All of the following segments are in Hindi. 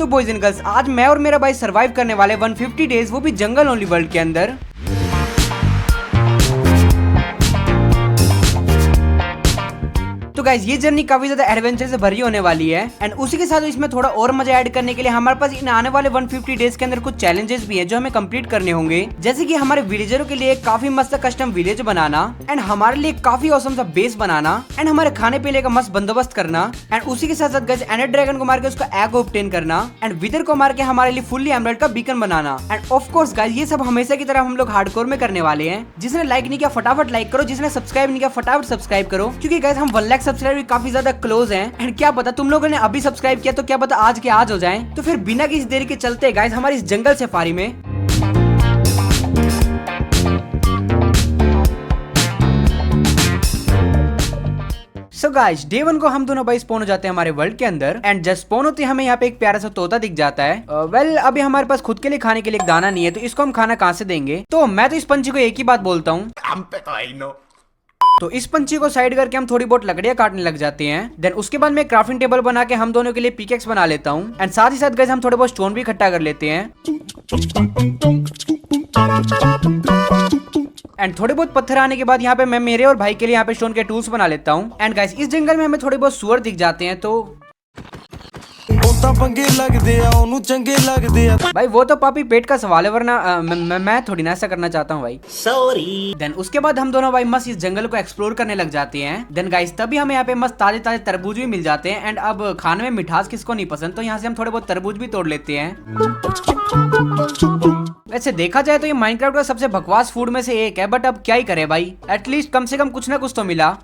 तो बॉयज एंड गर्ल्स, आज मैं और मेरा भाई सरवाइव करने वाले 150 डेज, वो भी जंगल ओनली वर्ल्ड के अंदर। तो गाइज ये जर्नी काफी ज्यादा एडवेंचर से भरी होने वाली है एंड उसी के साथ इसमें थोड़ा और मजा ऐड करने के लिए हमारे पास इन आने वाले 150 डेज के अंदर कुछ चैलेंजेस भी हैं जो हमें कंप्लीट करने होंगे। जैसे कि हमारे विलेजरों के लिए काफी मस्त कस्टम विलेज बनाना एंड हमारे लिए काफी औसम सा बेस बनाना एंड हमारे खाने पीने का मस्त बंदोबस्त करना एंड उसी के साथ साथ गाइज एंडर ड्रैगन को मार के उसका एग ऑब्टेन करना एंड विदर को मार के हमारे लिए फुल्ली एमराल्ड का beacon banana. End of course guys ये सब हमेशा की तरह हम लोग हार्डकोर में करने वाले हैं। जिसने लाइक नहीं किया फटाफट लाइक करो, जिसने सब्सक्राइब नहीं किया फटाफट सब्सक्राइब करो, क्योंकि गाइज हम 1 लाख सब्सक्राइबर काफी ज्यादा क्लोज हैं एंड क्या पता तुम लोगों ने अभी सब्सक्राइब किया तो क्या पता आज के आज हो जाएं। तो फिर बिना किसी देरी के चलते गाइस हमारी इस जंगल सफारी में। सो गाइस डे 1 को हम दोनों भाई स्पॉन हो जाते हैं हमारे वर्ल्ड के अंदर एंड जब स्पॉन होते हैं हमें यहाँ पे एक प्यारा सा तोता दिख जाता है। वेल अभी हमारे पास खुद के लिए खाने के लिए एक दाना नहीं है तो इसको हम खाना कहाँ से देंगे। तो मैं तो इस पंछी को एक ही बात बोलता हूँ, तो इस पंछी को साइड करके हम थोड़ी बहुत लकड़ियां काटने लग जाते हैं। देन उसके बाद मैं क्राफ्टिंग टेबल बना के हम दोनों के लिए पिकेक्स बना लेता हूँ एंड साथ ही साथ गाइस हम थोड़े बहुत स्टोन भी इकट्ठा कर लेते हैं एंड थोड़े बहुत पत्थर आने के बाद यहाँ पे मैं मेरे और भाई के लिए यहाँ पे स्टोन के टूल्स बना लेता हूँ। एंड गाइस इस जंगल में हमें थोड़े बहुत सुअर दिख जाते हैं तो भाई वो तो पापी पेट का सवाल है, वरना मैं थोड़ी ना ऐसा करना चाहता हूँ भाई, सॉरी। देन उसके बाद हम दोनों भाई मस्त इस जंगल को एक्सप्लोर करने लग जाते हैं। देन गाइस तभी हमें यहाँ पे मस्त ताजे ताजे तरबूज भी मिल जाते हैं एंड अब खाने में मिठास किसको नहीं पसंद, तो यहाँ से हम थोड़े बहुत तरबूज भी तोड़ लेते हैं। वैसे देखा जाए तो ये माइनक्राफ्ट का सबसे बकवास फूड में से एक है, बट अब क्या ही करे भाई, एटलीस्ट कम से कम कुछ ना कुछ तो मिला।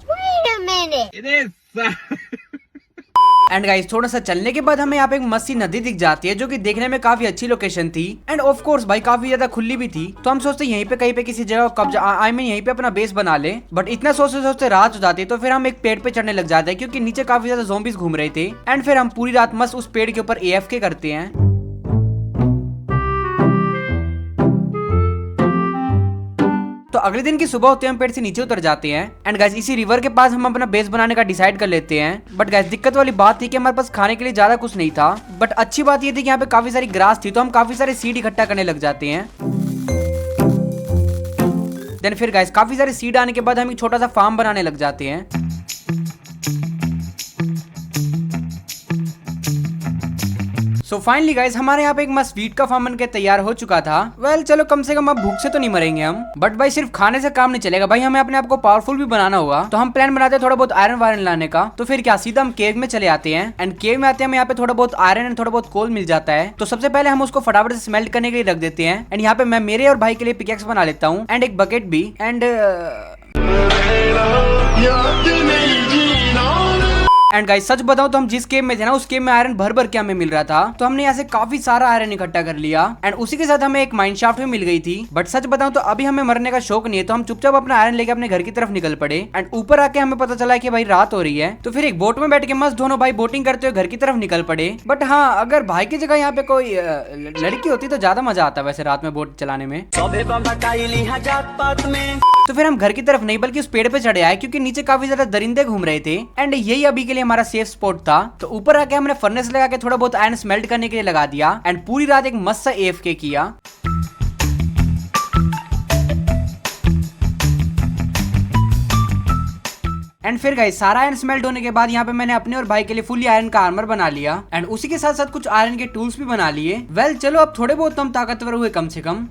एंड गाइस थोड़ा सा चलने के बाद हमें यहाँ पे एक मस्त सी नदी दिख जाती है जो कि देखने में काफी अच्छी लोकेशन थी एंड ऑफ कोर्स भाई काफी ज्यादा खुली भी थी। तो हम सोचते यहीं पे कहीं पे किसी जगह कब्जा आई मीन यहीं पे अपना बेस बना ले, बट इतना सोचते सोचते रात हो जाती है तो फिर हम एक पेड़ पे चढ़ने लग जाते हैं क्योंकि नीचे काफी ज्यादा ज़ॉम्बीज़ घूम रहे थे एंड फिर हम पूरी रात मस्त उस पेड़ के ऊपर AFK करते हैं। तो अगले दिन की सुबह होते हम पेड़ से नीचे उतर जाते हैं एंड गाइस इसी रिवर के पास हम अपना बेस बनाने का डिसाइड कर लेते हैं। बट गाइस दिक्कत वाली बात थी कि हमारे पास खाने के लिए ज्यादा कुछ नहीं था, बट अच्छी बात ये थी कि यहाँ पे काफी सारी ग्रास थी तो हम काफी सारे सीड इकट्ठा करने लग जाते हैं। देन फिर गाइस काफी सारे सीड आने के बाद हम एक छोटा सा फार्म बनाने लग जाते हैं। सो फाइनली गाइस हमारे यहाँ पे एक मस्त वीट का फार्म बनके तैयार हो चुका था। वेल चलो कम से कम अब भूख से तो नहीं मरेंगे हम, बट भाई सिर्फ खाने से काम नहीं चलेगा भाई, हमें अपने आप को पावरफुल भी बनाना होगा। तो हम प्लान बनाते हैं थोड़ा बहुत आयरन वायरन लाने का। तो फिर क्या सीधा हम केव में चले आते हैं एंड केव में आते हैं, हमें यहाँ पे थोड़ा बहुत आयरन एंड थोड़ा बहुत कोल मिल जाता है। तो सबसे पहले हम उसको फटाफट से स्मेल्ट करने के लिए रख देते हैं एंड यहाँ पे मैं मेरे और भाई के लिए पिकेक्स बना लेता हूँ एंड एक बकेट भी एंड गाइस सच बताऊं तो हम जिस केव में थे ना उस केव में आयरन भर भर के हमें मिल रहा था, तो हमने यहाँ से काफी सारा आयरन इकट्ठा कर लिया एंड उसी के साथ हमें एक माइनशाफ्ट भी मिल गई थी। बट सच बताऊं तो अभी हमें मरने का शौक नहीं है, तो हम चुपचाप अपना आयरन लेके अपने घर की तरफ निकल पड़े एंड ऊपर आके हमें पता चला कि भाई रात हो रही है। तो फिर एक बोट में बैठ के मस्त दोनों भाई बोटिंग करते हुए घर की तरफ निकल पड़े। बट हाँ अगर भाई की जगह यहाँ पे कोई लड़की होती तो ज्यादा मजा आता वैसे रात में बोट चलाने में। तो फिर हम घर की तरफ नहीं बल्कि उस पेड़ पे चढ़े आए क्योंकि नीचे काफी ज्यादा दरिंदे घूम रहे थे एंड यही अभी के लिए हमारा सेफ स्पॉट था। तो ऊपर आके हमने फर्नेस लगा के थोड़ा बहुत आयरन स्मेल्ट करने के लिए लगा दिया एंड पूरी रात एक मस्त सा AFK किया। एंड फिर गाइस सारा आयरन स्मेल्ट होने के बाद यहाँ पे मैंने अपने और भाई के लिए फुली आयरन का आर्मर बना लिया एंड उसी के साथ साथ कुछ आयरन के टूल्स भी बना लिए। वेल चलो अब थोड़े बहुत हम ताकतवर हुए कम से कम।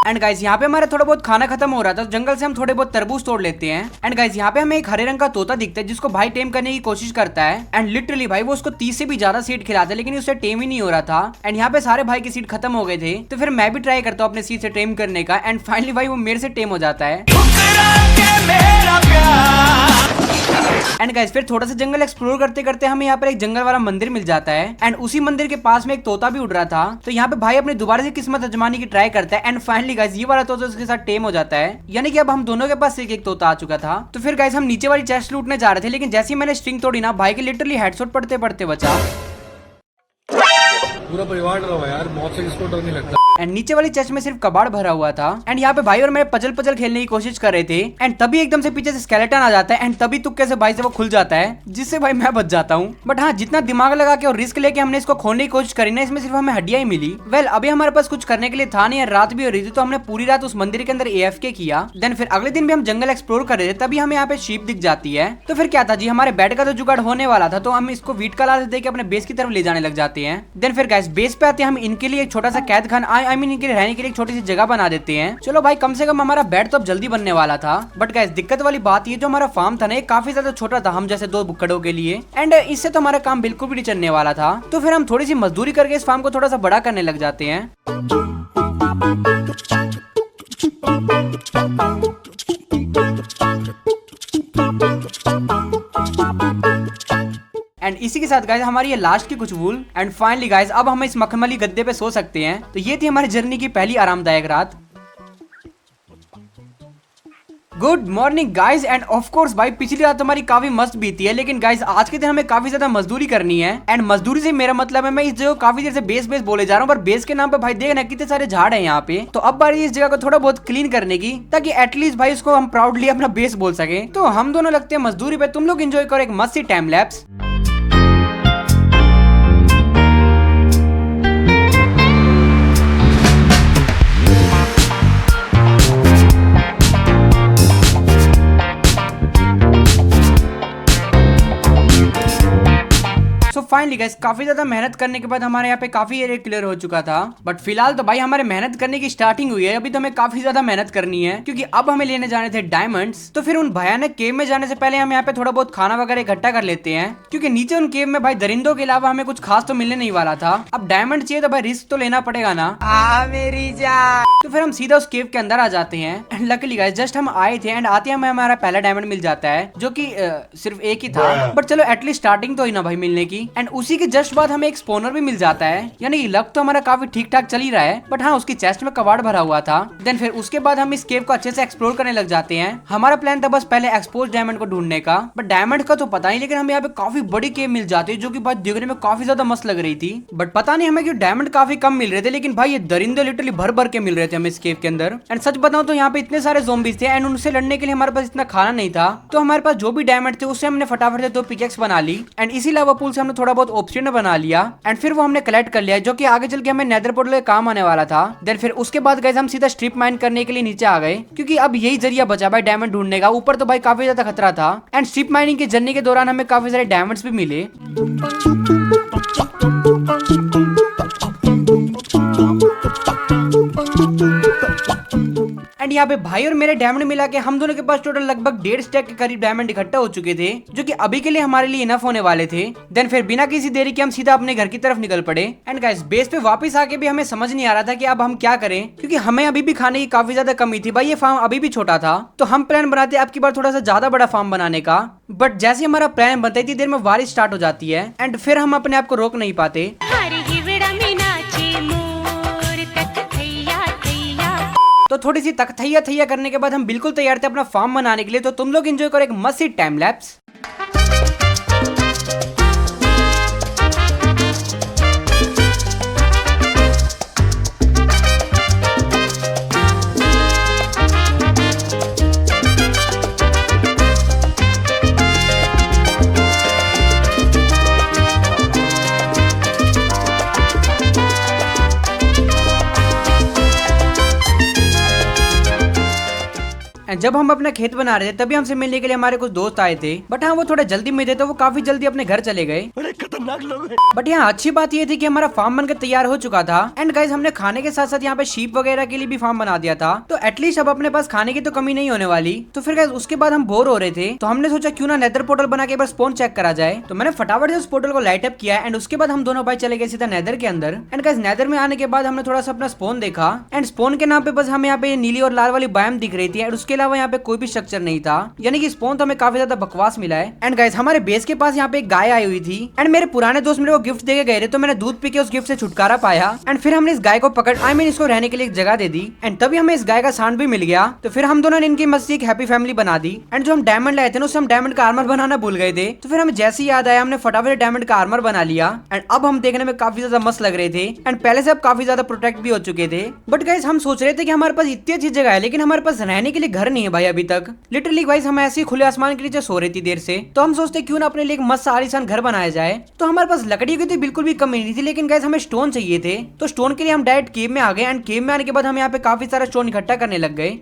एंड गाइस यहाँ पे हमारा थोड़ा बहुत खाना खत्म हो रहा था, तो जंगल से हम थोड़े बहुत तरबूज तोड़ लेते हैं। एंड गाइस यहाँ पे हमें एक हरे रंग का तोता दिखता है जिसको भाई टेम करने की कोशिश करता है एंड लिटरली भाई वो उसको 30 से भी ज्यादा सीड खिलाता है लेकिन उससे टेम ही नहीं हो रहा था। एंड यहाँ पे सारे भाई की सीड खत्म हो गए थे, तो फिर मैं भी ट्राई करता हूँ अपने सीड से टेम करने का एंड फाइनली भाई वो मेरे से टेम हो जाता है। एंड गाइस फिर थोड़ा सा जंगल एक्सप्लोर करते करते हमें यहाँ पर एक जंगल वाला मंदिर मिल जाता है एंड उसी मंदिर के पास में एक तोता भी उड़ रहा था। तो यहाँ पे भाई अपने दोबारा से किस्मत आजमाने की ट्राई करता है एंड फाइनली गाइस ये वाला तोता उसके साथ टेम हो जाता है, यानी कि अब हम दोनों के पास एक तोता आ चुका था। तो फिर गाइस हम नीचे वाली चेस्ट लूटने जा रहे थे लेकिन जैसे ही मैंने स्ट्रिंग तोड़ी ना भाई के लिटरली हेडशॉट पड़ते पड़ते बचा। पूरा परिवार डरा हुआ यार, मौत से किसको डर नहीं लगता। एंड नीचे वाली चेस्ट में सिर्फ कबाड़ भरा हुआ था। एंड यहाँ पे भाई और मैं पजल पजल खेलने की कोशिश कर रहे थे। एंड तभी एकदम से पीछे से स्केलेटन आ जाता है। एंड तभी तुक्के से भाई से वो खुल जाता है, जिससे भाई मैं बच जाता हूँ। बट हाँ, जितना दिमाग लगा के और रिस्क लेके हमने इसको खोलने की कोशिश करी ना, इसमें सिर्फ हमें हड्डियां ही मिली। वेल, अभी हमारे पास कुछ करने के लिए था नहीं, रात भी हो रही थी, तो हमने पूरी रात उस मंदिर के अंदर AFK किया। देन फिर अगले दिन भी हम जंगल एक्सप्लोर कर रहे थे, तभी हमें यहाँ पे शीप दिख जाती है। तो फिर क्या था जी, हमारे बेड का तो जुगाड़ होने वाला था, तो हम इसको वीट का लालच देके अपने बेस की तरफ ले जाने लग जाते हैं। देन फिर गाइस बेस पे आते हैं, हम इनके लिए एक छोटा सा कैद खाना, आई मीन इनके रहने के लिए एक छोटी सी जगह बना देते हैं। चलो भाई, कम से कम हमारा बेड तो अब जल्दी बनने वाला था। बट गाइस दिक्कत वाली बात ये, जो हमारा फार्म था ना, ये काफी ज्यादा छोटा था हम जैसे 2 बुक्कड़ों के लिए। एंड इससे तो हमारा काम बिल्कुल भी नहीं चलने वाला था। तो फिर हम थोड़ी सी मजदूरी करके इस फार्म को थोड़ा सा बड़ा करने लग जाते हैं। एंड इसी के साथ गाइस हमारी ये लास्ट की कुछ वूल। एंड फाइनली गाइस अब हम इस मखमली गद्दे पे सो सकते हैं। तो ये थी हमारी जर्नी की पहली आरामदायक रात। Good morning guys. End of course भाई, पिछली रात हमारी काफी मस्त बीती है, लेकिन गाइज आज के दिन हमें काफी ज्यादा मजदूरी करनी है। एंड मजदूरी से मेरा मतलब है, मैं इस जगह काफी देर से बेस बोले जा रहा हूँ, पर बेस के नाम पे भाई देखना कितने सारे झाड़ है यहाँ पे। तो अब बारी इस जगह को थोड़ा बहुत क्लीन करने की, ताकि एटलीस्ट भाई उसको हम प्राउडली अपना बेस बोल सके। तो हम दोनों लगते हैं मजदूरी पे, तुम लोग एंजॉय करो एक मस्त सी टाइम लैप्स। फाइनली गाइस काफी ज्यादा मेहनत करने के बाद हमारे यहाँ पे काफी एरिया क्लियर हो चुका था। बट फिलहाल तो भाई हमारे मेहनत करने की स्टार्टिंग हुई है, अभी तो हमें काफी ज्यादा मेहनत करनी है, क्योंकि अब हमें लेने जाने थे डायमंड्स। तो फिर उन भयानक केव में जाने से पहले हम यहाँ पे थोड़ा बहुत खाना वगैरह इकट्ठा कर लेते हैं, क्योंकि नीचे उन केव में भाई दरिंदों के अलावा हमें कुछ खास तो मिलने नहीं वाला था। अब डायमंड चाहिए तो भाई रिस्क तो लेना पड़ेगा ना। मेरी जान। तो फिर हम सीधा उस केव के अंदर आ जाते हैं। एंड लकीली गाइस जस्ट हम आए थे, एंड आते हमें हमारा पहला डायमंड मिल जाता है, जो कि सिर्फ एक ही था। बट चलो एटलीस्ट स्टार्टिंग तो ही ना भाई मिलने की। एंड उसी के जस्ट बाद हमें एक स्पोनर भी मिल जाता है, यानी कि लक तो हमारा काफी ठीक ठाक चल ही रहा है। बट हाँ, उसकी चेस्ट में कबाड़ भरा हुआ था। देन फिर उसके बाद हम इस केव को अच्छे से एक्सप्लोर करने लग जाते हैं। हमारा प्लान था बस पहले एक्सपोज डायमंड को ढूंढने का, बट डायमंड का तो पता नहीं, लेकिन हमें यहाँ पे काफी बड़ी केव मिल जाती है, जो कि बात देखने में काफी ज्यादा मस्त लग रही थी। बट पता नहीं हमें क्यों डायमंड काफी कम मिल रहे थे, लेकिन भाई ये दरिंदे लिटरली भर भर के मिल रहे थे हमें इस केव के अंदर। एंड सच बताऊं तो यहाँ पे इतने सारे ज़ॉम्बीज थे, एंड उनसे लड़ने के लिए हमारे पास इतना खाना नहीं था। तो हमारे पास जो भी डायमंड थे उससे हमने फटाफट से 2 पिकेक्स बना ली। एंड इसी लावा पूल से हमने थोड़ा बहुत ऑब्सिडियन बना लिया, एंड फिर वो हमने कलेक्ट कर लिया, जो कि आगे चल के हमें नेदर पोर्टल के काम आने वाला था। देन फिर उसके बाद गाइस हम सीधा स्ट्रिप माइन करने के लिए नीचे आ गए, क्योंकि अब यही जरिया बचा भाई डायमंड ढूंढने का। ऊपर तो भाई काफी ज्यादा खतरा था। एंड स्ट्रिप माइनिंग की जर्नी के दौरान हमें काफी सारे डायमंड्स भी मिले। एंड यहाँ पे भाई और मेरे डायमंड मिला के हम दोनों के पास टोटल लगभग 1.5 स्टैक के करीब डायमंड इकट्ठा हो चुके थे, जो कि अभी के लिए हमारे लिए इनफ होने वाले थे। देन फिर बिना किसी देरी के हम सीधा अपने घर की तरफ निकल पड़े। एंड गाइस बेस पे वापस आके भी हमें समझ नहीं आ रहा था कि अब हम क्या करें, क्योंकि हमें अभी भी खाने की काफी ज्यादा कमी थी। भाई ये फार्म अभी भी छोटा था, तो हम प्लान बनाते अब की बार थोड़ा सा ज्यादा बड़ा फार्म बनाने का। बट जैसे हमारा प्लान बनता है इतनी देर में बारिश स्टार्ट हो जाती है, एंड फिर हम अपने आप को रोक नहीं पाते। तो थोड़ी सी तकथैया थैया करने के बाद हम बिल्कुल तैयार थे अपना फार्म बनाने के लिए। तो तुम लोग एंजॉय करो एक मस्त सी टाइम लैप्स। जब हम अपना खेत बना रहे थे तभी हमसे मिलने के लिए हमारे कुछ दोस्त आए थे, बट हाँ वो थोड़ा जल्दी में थे, तो वो काफी जल्दी अपने घर चले गए। बड़े खतरनाक लोग हैं। बट यहाँ अच्छी बात ये थी कि हमारा फार्म बनकर तैयार हो चुका था। एंड गाइस हमने खाने के साथ साथ यहाँ पे शीप वगैरह के लिए भी फार्म बना दिया था, तो एटलीस्ट अब अपने पास खाने की तो कमी नहीं होने वाली। तो फिर गाइस उसके बाद हम बोर हो रहे थे, तो हमने सोचा क्यों ना नेदर पोर्टल बना के स्पोन चेक करा जाए। तो मैंने फटाफट से उस पोर्टल को लाइट अप किया, एंड उसके बाद हम दोनों भाई चले गए सीधा नेदर के अंदर। एंड गाइस नेदर में आने के बाद हमने थोड़ा सा अपना स्पोन देखा, एंड स्पोन के नाम पे बस हमें यहाँ पे नीली और लाल वाली बायम दिख रही थी, एंड उसके अलावा यहाँ पे कोई भी स्ट्रक्चर नहीं था, यानी कि स्पोन तो हमें काफी ज्यादा बकवास मिला है। एंड गाइस हमारे बेस के पास यहाँ पे एक गाय आई हुई थी, एंड मेरे पुराने दोस्त मेरे को गिफ्ट देके गए थे, तो मैंने दूध पी के उस गिफ्ट से छुटकारा पाया एंड फिर हमने इस गाय को पकड़ इसको रहने के लिए एक जगह दे दी एंड तभी हमें इस गाय का सांड भी मिल गया। तो फिर हम दोनों ने इनकी मस्ती एक हैप्पी फैमिली बना दी एंड जो हम डायमंड लाए थे ना, उससे हम डायमंड का आर्मर बनाना भूल गए थे। तो फिर हमें जैसे ही याद आया, हमने फटाफट डायमंड का आर्मर बना लिया एंड अब हम देखने में काफी ज्यादा मस्त लग रहे थे एंड पहले से अब काफी ज्यादा प्रोटेक्ट भी हो चुके थे। बट गाइस हम सोच रहे थे कि हमारे पास इतनी अच्छी जगह है, लेकिन हमारे पास रहने के लिए घर नहीं है भाई अभी तक। लिटरली गाइस हम ऐसे ही खुले आसमान के नीचे सो रही थी देर से, तो हम सोचते क्यों ना अपने लिए एक मस्त आलीशान घर बनाया जाए। तो हमारे पास लकड़ी की तो बिल्कुल भी कमी नहीं थी, लेकिन गाइस हमें स्टोन चाहिए थे। तो स्टोन के लिए हम डायरेक्ट केव में आ गए एंड केव में आने के बाद हम यहाँ पे काफी सारा स्टोन इकट्ठा करने लग गए।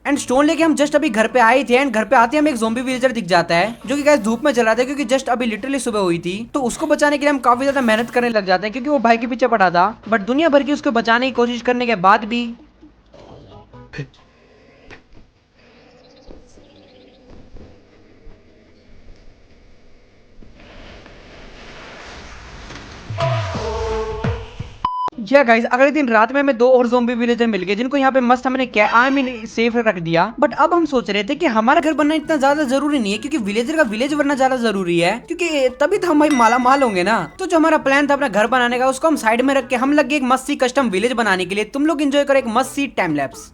एंड स्टोन लेके हम जस्ट अभी घर पे आए थे एंड घर पे आते हमें एक ज़ॉम्बी विलेजर दिख जाता है, जो कि गाइस धूप में चल रहा था क्योंकि जस्ट अभी लिटरली सुबह हुई थी। तो उसको बचाने के लिए हम काफी ज्यादा मेहनत करने लग जाते हैं क्योंकि वो भाई के पीछे पड़ा था। बट दुनिया भर की उसको बचाने की कोशिश करने के बाद भी या गाइस अगले दिन रात में हमें 2 और ज़ॉम्बी विलेजर मिल गए, जिनको यहाँ पे मस्त हमने क्या सेफ रख दिया। बट अब हम सोच रहे थे कि हमारा घर बनना इतना ज्यादा जरूरी नहीं है, क्योंकि विलेजर का विलेज बनना ज्यादा जरूरी है, क्योंकि तभी तो हम भाई माला माल होंगे ना। तो जो हमारा प्लान था अपना घर बनाने का, उसको हम साइड में रख के हम लग गए एक मस्त सी कस्टम विलेज बनाने के लिए। तुम लोग एंजॉय करो एक मस्त सी time lapse.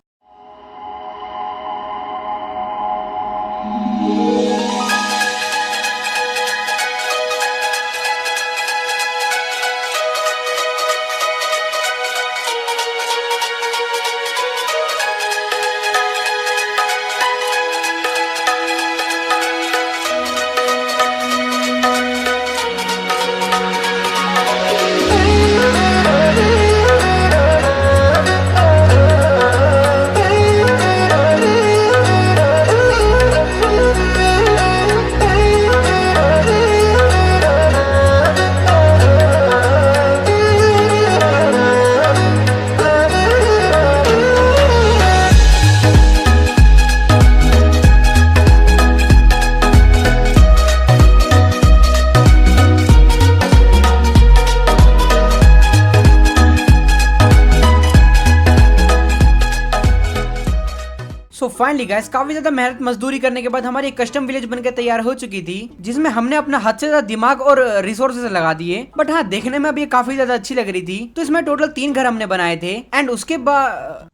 So finally guys काफी ज्यादा मेहनत मजदूरी करने के बाद हमारी एक कस्टम विलेज बनकर तैयार हो चुकी थी, जिसमें हमने अपना हद से ज्यादा दिमाग और रिसोर्सेज लगा दिए। बट हाँ, देखने में अब ये काफी ज्यादा अच्छी लग रही थी। तो इसमें टोटल 3 घर हमने बनाए थे एंड उसके बाद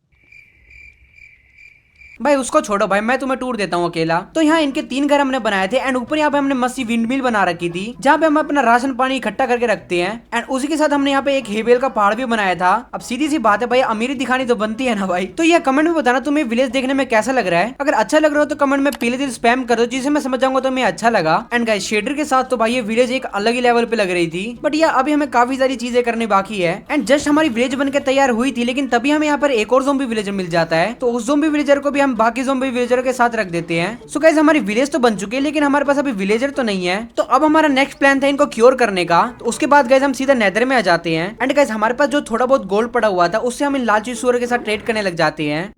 भाई उसको छोड़ो भाई, मैं तुम्हें टूर देता हूँ अकेला। तो यहाँ इनके 3 घर हमने बनाए थे एंड ऊपर यहाँ पे हमने मस्ती विंड मिल बना रखी थी, जहाँ पे हम अपना राशन पानी इकट्ठा करके रखते हैं। एंड उसी के साथ हमने यहाँ पे एक हेबेल का पहाड़ भी बनाया था। अब सीधी सी बात है भाई, अमीरी दिखानी तो बनती है ना भाई। तो यह कमेंट में बताना तुम्हें विलेज देखने में कैसा लग रहा है। अगर अच्छा लग रहा हो तो कमेंट में पीले दिल स्पैम कर दो, जिसे मैं समझ जाऊंगा तुम्हें अच्छा लगा। एंड गाइस शेडर के साथ तो भाई ये विलेज एक अलग ही लेवल पे लग रही थी। बट यह अभी हमें काफी सारी चीजें करनी बाकी है एंड जस्ट हमारी विलेज बनकर तैयार हुई थी, लेकिन तभी हमें यहाँ पर एक और ज़ॉम्बी विलेजर मिल जाता है। तो उस ज़ॉम्बी विलेजर को भी हम बाकी ज़ॉम्बी विलेजर के साथ रख देते हैं। सो गाइस हमारी विलेज तो बन चुकी है, लेकिन हमारे पास अभी विलेजर तो नहीं है। तो अब हमारा नेक्स्ट प्लान था इनको क्योर करने का। तो उसके बाद गाइस हम सीधा नेदर में आ जाते हैं एंड गाइस हमारे पास जो थोड़ा बहुत गोल्ड पड़ा हुआ था, उससे हम इन लालची सूअर के साथ ट्रेड करने लग जाते हैं।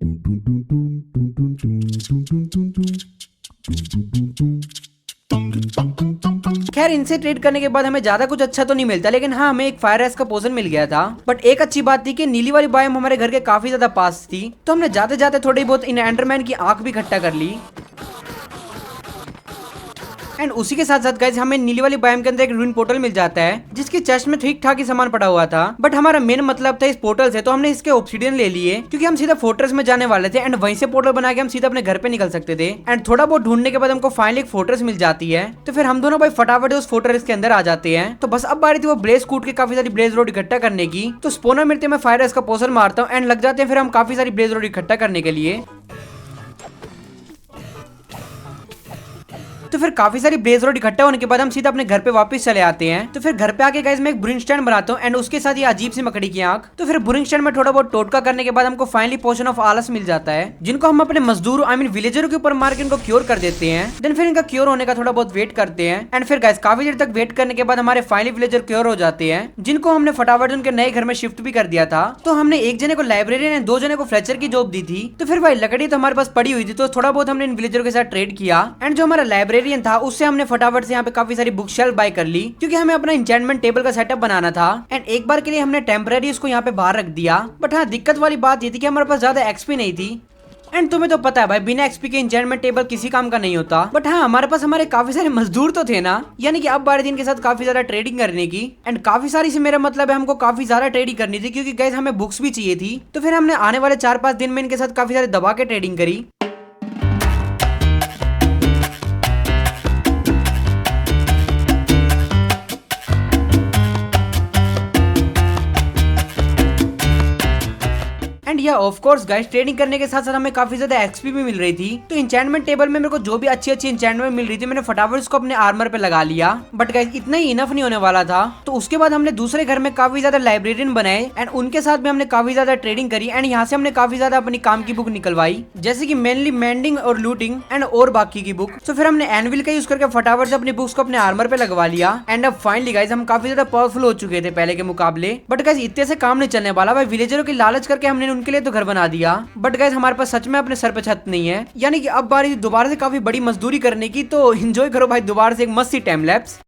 खैर इनसे ट्रेड करने के बाद हमें ज्यादा कुछ अच्छा तो नहीं मिलता, लेकिन हाँ हमें एक फायर रेस का पोशन मिल गया था। बट एक अच्छी बात थी कि नीली वाली बायोम हमारे घर के काफी ज्यादा पास थी, तो हमने जाते जाते थोड़ी बहुत इन एंडरमैन की आंख भी इकट्ठा कर ली। एंड उसी के साथ साथ गाइस हमें नीली वाली बायोम के अंदर एक रूइन पोर्टल मिल जाता है, जिसकी चेस्ट में ठीक ठाक ही सामान पड़ा हुआ था। बट हमारा मेन मतलब था इस पोर्टल से, तो हमने इसके ऑब्सिडियन ले लिए, क्योंकि हम सीधा फोर्ट्रेस में जाने वाले थे एंड वहीं से पोर्टल बना के हम सीधा अपने घर पे निकल सकते थे। एंड थोड़ा बहुत ढूंढने के बाद हमको फाइनली एक फोर्ट्रेस मिल जाती है। तो फिर हम दोनों भाई फटाफट उस फोर्ट्रेस के अंदर आ जाते हैं। तो बस अब बारी थी वो ब्लेज कूट के काफी सारी ब्लेज रोड इकट्ठा करने की। तो स्पोनर मिलते मैं फायर रेस का पोशन मारता हूँ एंड लग जाते हैं फिर हम काफी सारी ब्लेज रोड इकट्ठा करने के लिए। तो फिर काफी सारी ब्लेज रोड इकट्ठा होने के बाद हम सीधा अपने घर पे वापस चले आते हैं। तो फिर घर पे आके गाइस मैं एक ब्रूइंग स्टैंड बनाता हूँ एंड उसके साथ ये अजीब सी मकड़ी की आंख। तो फिर ब्रूइंग स्टैंड में थोड़ा बहुत टोटका करने के बाद हमको फाइनली पोशन ऑफ आलस मिल जाता है, जिनको हम अपने मजदूर आई मीन विलेजरों के ऊपर मार के इनको क्योर कर देते हैं। देन फिर इनका क्योर होने का थोड़ा बहुत वेट करते हैं एंड फिर गाइस काफी देर तक वेट करने के बाद हमारे फाइनली विलेजर क्योर हो जाते हैं, जिनको हमने फटाफट उनके नए घर में शिफ्ट भी कर दिया था। तो हमने एक जने को लाइब्रेरियन एंड 2 जने को फ्लेचर की जॉब दी थी। तो फिर भाई लकड़ी तो हमारे पास पड़ी हुई थी, तो थोड़ा बहुत हमने इन विलेजरों के साथ ट्रेड किया एंड जो हमारा लाइब्रेरियन लाइब्रेरियन था उससे हमने फटाफट से यहाँ पे काफी सारी बुक शेल्फ बाय कर ली, क्योंकि हमें अपना इंचेंटमेंट टेबल का सेटअप बनाना था। एंड एक बार के लिए हमने टेम्पररी उसको यहाँ पे बाहर रख दिया। बट हाँ, दिक्कत वाली बात ये थी कि हमारे पास ज्यादा एक्सपी नहीं थी। एंड तुम्हें तो पता है भाई, बिना एक्सपी के इंचेंटमेंट टेबल किसी काम का नहीं होता। बट हाँ, हमारे पास हमारे काफी सारे मजदूर तो थे ना, यानी कि अब 12 दिन के साथ काफी ज्यादा ट्रेडिंग करने की। एंड काफी सारी से मेरा मतलब है हमको काफी ज्यादा ट्रेडिंग करनी थी, क्योंकि गाइस हमें बुक्स भी चाहिए थी। तो फिर हमने आने वाले 4-5 दिन में इनके साथ काफी सारे दबा के ट्रेडिंग करी। एंड या ऑफ कोर्स गाइस, ट्रेडिंग करने के साथ साथ हमें काफी ज्यादा एक्सपी भी मिल रही थी। तो इंचेंटमेंट टेबल में मेरे को जो भी अच्छी इंचेंटमेंट मिल रही थी, मैंने फटाफट उसको अपने आर्मर पे लगा लिया। बट गाइस इतना ही इनफ नहीं होने वाला था। तो उसके बाद हमने दूसरे घर में काफी ज्यादा लाइब्रेरियन बनाए एंड उनके साथ भी हमने काफी ज्यादा ट्रेडिंग करी। एंड यहाँ से हमने काफी ज्यादा अपनी काम की बुक निकलवाई, जैसे की मेनली मेंडिंग और लूटिंग एंड और बाकी की बुक। तो फिर हमने एनविल का यूज करके फटाफट से अपनी बुक्स को अपने आर्मर पे लगवा लिया। एंड अब फाइनली गाइस हम काफी ज्यादा पावरफुल हो चुके थे पहले के मुकाबले। बट गाइस इतने से काम नहीं चलने वाला भाई, विलेजरों की लालच करके हमने उनके लिए तो घर बना दिया। बट गाइस हमारे पास सच में अपने सर पे छत नहीं है, यानी कि अब बारी दोबारा से काफी बड़ी मजदूरी करने की। तो एंजॉय करो भाई दोबारा से एक मस्त सी time lapse.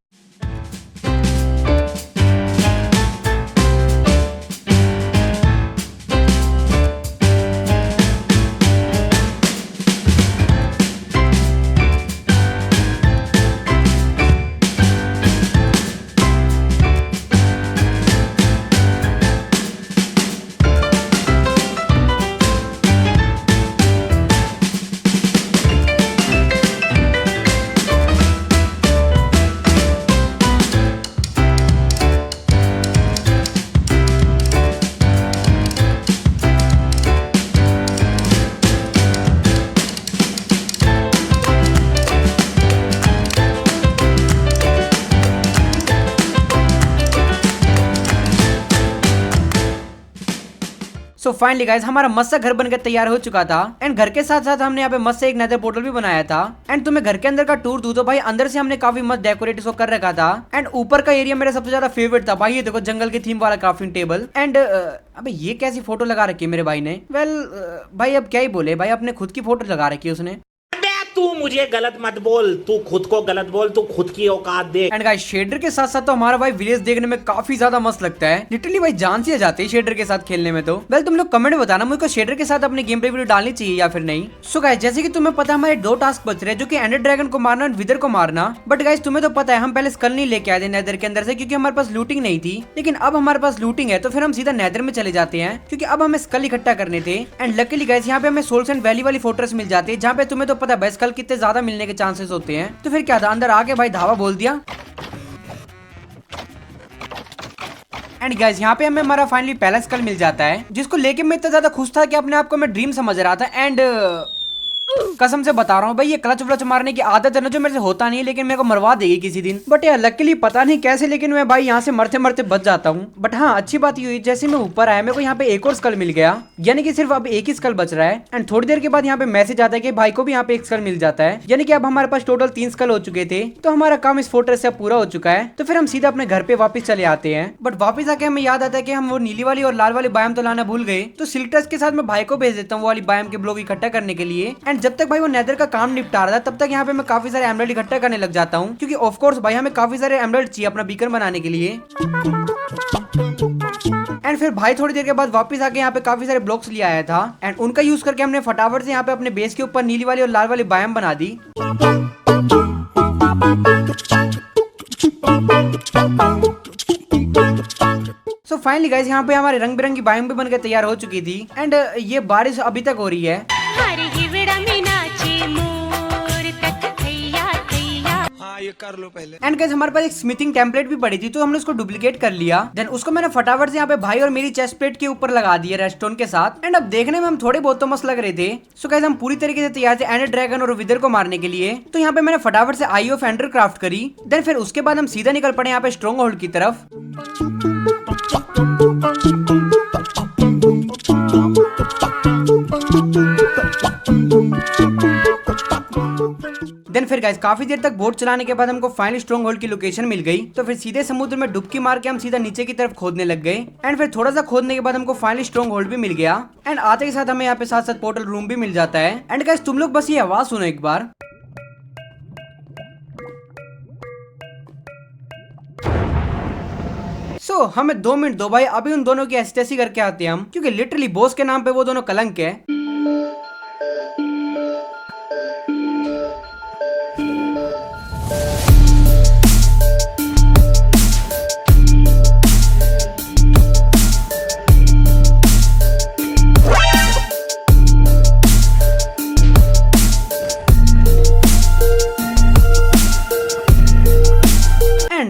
So finally guys हमारा मस्त सा घर बनकर तैयार हो चुका था। एंड घर के साथ साथ हमने यहाँ पे मस्त से एक नेदर पोर्टल भी बनाया था। एंड तुम्हें घर के अंदर का टूर दूं तो भाई, अंदर से हमने काफी मस्त डेकोरेट इसको कर रखा था। एंड ऊपर का एरिया मेरा सबसे ज्यादा फेवरेट था भाई। ये देखो जंगल की थीम वाला क्राफ्टिंग टेबल। एंड अबे ये कैसी फोटो लगा रखी है मेरे भाई ने। वेल भाई अब क्या ही बोले भाई, अपने खुद की फोटो लगा रखी है उसने। तू मुझे गलत मत बोल, तू खुद को गलत बोल, तू खुद की औकात देख। एंड गाइस शेडर के साथ साथ तो हमारा भाई विलेज देखने में काफी ज्यादा मस्त लगता है। लिटरली भाई जान सी आ जाती है शेडर के साथ खेलने में। तो वेल तुम लोग कमेंट में बताना मुझको शेडर के साथ अपनी गेम प्ले वीडियो डालनी चाहिए या फिर नहीं। सो गाइस जैसे कि तुम्हें पता है हमारे 2 टास्क बच रहे हैं, जो कि एंडर ड्रैगन को मारना और विदर को मारना। बट गाइस तुम्हें तो पता है हम पहले स्कल नहीं लेके आए थे नेदर के अंदर से, क्योंकि हमारे पास लूटिंग नहीं थी। लेकिन अब हमारे पास लूटिंग है, तो फिर हम सीधा नेदर में चले जाते हैं, क्योंकि अब हमें स्कल इकट्ठा करने थे। एंड लकीली गाइस यहाँ पे हमें सोल्स एंड वैली वाली फोर्ट्रेस मिल जाती है, जहाँ पे तुम्हें तो पता है स्कल कितने ज्यादा मिलने के चांसेस होते हैं। तो फिर क्या था, अंदर आके भाई धावा बोल दिया। एंड गाइस यहाँ पे हमें हमारा फाइनली पहला स्कल मिल जाता है, जिसको लेके मैं इतना ज्यादा खुश था कि अपने आप को मैं ड्रीम समझ रहा था। एंड कसम से बता रहा हूँ भाई, ये क्लच व्लच मारने की आदत है ना, जो मेरे से होता नहीं है, लेकिन मेरे को मरवा देगी किसी दिन। बट यार लकीली पता नहीं कैसे, लेकिन मैं भाई यहाँ से मरते मरते बच जाता हूँ। बट हाँ अच्छी बात ये हुई, जैसे मैं ऊपर आया मेरे को यहाँ पे एक और स्कल मिल गया, यानी कि सिर्फ अब एक ही स्कल बच रहा है। एंड थोड़ी देर के बाद यहाँ पे मैसेज आता है कि भाई को भी यहाँ पे एक स्कल मिल जाता है, यानी कि अब हमारे पास टोटल 3 स्कल हो चुके थे। तो हमारा काम इस फोर्ट्रेस से पूरा हो चुका है। तो फिर हम सीधा अपने घर पे वापस चले आते हैं। बट वापस आके हमें याद आता है कि हम वो नीली वाली और लाल वाली बायम तो लाना भूल गए। तो सिल्क टच के साथ मैं भाई को भेज देता हूँ वो वाली बायम के ब्लॉक इकट्ठा करने के लिए। एंड जब तक भाई वो नेदर का काम निपटा रहा था, तब तक यहाँ पे मैं काफी सारे एमराल्ड इकट्ठा करने लग जाता हूँ, क्योंकि ऑफ कोर्स भाई हमें काफी सारे एमराल्ड चाहिए अपना बीकन बनाने के लिए। एंड फिर भाई थोड़ी देर के बाद वापस आके यहाँ पे काफी सारे ब्लॉक्स ले आया था। एंड उनका यूज करके हमने फटाफट से यहाँ पे अपने बेस के ऊपर नीली वाली और लाल वाली बायम बना दी। सो फाइनली गाइस यहाँ पे हमारे रंग बिरंगी बायम भी बनकर तैयार हो चुकी थी। एंड ये बारिश अभी तक हो रही है। ये कर लो पहले। एंड गाइस हमारे पास एक स्मिथिंग टेम्पलेट भी पड़ी थी, तो हमने उसको डुप्लीकेट कर लिया। देन उसको मैंने फटाफट से यहाँ पे भाई और मेरी चेस्ट प्लेट के ऊपर लगा दिया रेडस्टोन के साथ। एंड अब देखने में हम थोड़े बहुत तो मस्त लग रहे थे। सो गाइस हम पूरी तरीके से तैयार थे एंडर ड्रैगन और विदर को मारने के लिए। तो यहाँ पे मैंने फटाफट से आई ऑफ एंडर क्राफ्ट करी। देन फिर उसके बाद हम सीधा निकल पड़े यहाँ पे स्ट्रॉन्ग होल्ड की तरफ। देन फिर गाइस काफी देर तक बोट चलाने के बाद हमको फाइनली स्ट्रॉन्ग होल्ड की लोकेशन मिल गई। तो फिर सीधे समुद्र में डुबकी मार के हम सीधा नीचे की तरफ खोदने लग गए। एंड फिर थोड़ा सा खोदने के बाद हमको फाइनली स्ट्रॉन्ग होल्ड भी मिल गया। एंड आते के साथ हमें यहाँ पे साथ साथ पोर्टल रूम भी मिल जाता है। एंड गाइस तुम लोग बस ये आवाज सुनो एक बार। सो हमें 2 मिनट दो भाई, अभी उन दोनों की एस्टेसी करके आते हैं हम, क्योंकि लिटरली बॉस के नाम पे वो दोनों कलंक है।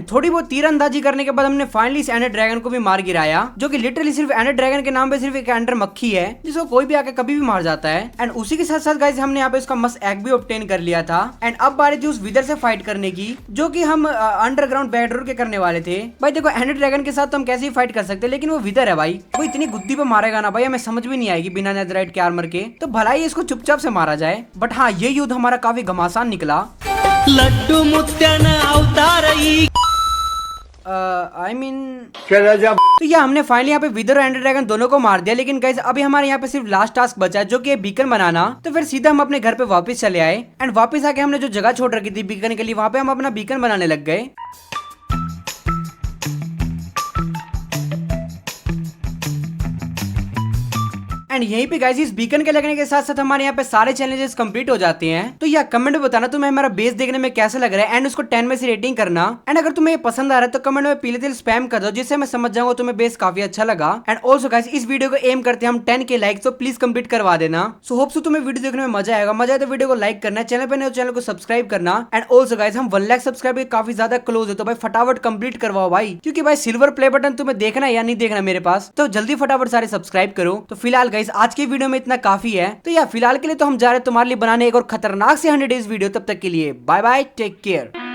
थोड़ी बहुत तीरंदाजी करने के बाद हमने फाइनली इस एंडर ड्रैगन को भी मार गिराया, जो कि लिटरली सिर्फ एंडर ड्रैगन के नाम पे सिर्फ एक एंडर मक्खी है जिसको कोई भी आके कभी भी मार जाता है। एंड उसी के साथ साथ गाइस हमने यहाँ पे उसका मस्त एग भी ऑब्टेन कर लिया था। एंड अब बारी थी उस विदर से फाइट करने की, जो कि हम अंडरग्राउंड बैकडोर के करने वाले थे। भाई देखो एंडर ड्रैगन के साथ तो हम कैसे ही फाइट कर सकते, लेकिन वो विदर है भाई, वो इतनी गुद्दी पे मारेगा ना भाई, हमें समझ भी नहीं आएगी बिना नेदरराइट के आर्मर के, तो भला ही इसको चुपचाप से मारा जाए। बट हाँ, ये युद्ध हमारा काफी घमासान निकला। लड्डू मुत्याना अवतार आई मीन तो यह हमने फाइनली यहाँ पे विदर और एंडर ड्रैगन दोनों को मार दिया। लेकिन गाइस अभी हमारे यहाँ पे सिर्फ लास्ट टास्क बचा है, जो कि बीकन बनाना। तो फिर सीधा हम अपने घर पे वापस चले आए। एंड वापस आके हमने जो जगह छोड़ रखी थी बीकन के लिए, वहां पे हम अपना बीकन बनाने लग गए। एंड यहीं पे गाइस इस बीकन के लगने के साथ साथ हमारे यहाँ पे सारे चैलेंजेस कंप्लीट हो जाते हैं। तो यह कमेंट में बताना तुम्हें हमारा बेस देखने में कैसा लग रहा है, एंड उसको 10 में से रेटिंग करना। एंड अगर तुम्हें ये पसंद आ रहा है तो कमेंट में पीले तिल स्पैम कर दो, जिससे मैं समझ जाऊंगा तुम्हें बेस काफी अच्छा लगा। एंड ऑल्सो गाइस इस वीडियो को एम करते हैं हम 10K लाइक, तो प्लीज कंप्लीट करवा देना। सो होप सो तुम्हें वीडियो देखने में मजा आएगा। मजा आए तो वीडियो को लाइक करना, चैनल पे नए हो चैनल को सब्सक्राइब करना। एंड ऑल्सो गाइस हम 1 लाख सब्सक्राइबर काफी ज्यादा क्लोज है, तो भाई फटाफट कंप्लीट करवाओ भाई, क्योंकि भाई सिल्वर प्ले बटन तुम्हें देखना है या नहीं देखना मेरे पास, तो जल्दी फटाफट सारे सब्सक्राइब करो। तो फिलहाल गाइस आज की वीडियो में इतना काफी है। तो यार फिलहाल के लिए तो हम जा रहे हैं तुम्हारे लिए बनाने एक और खतरनाक से 100 डेज वीडियो। तब तक के लिए बाय बाय, टेक केयर।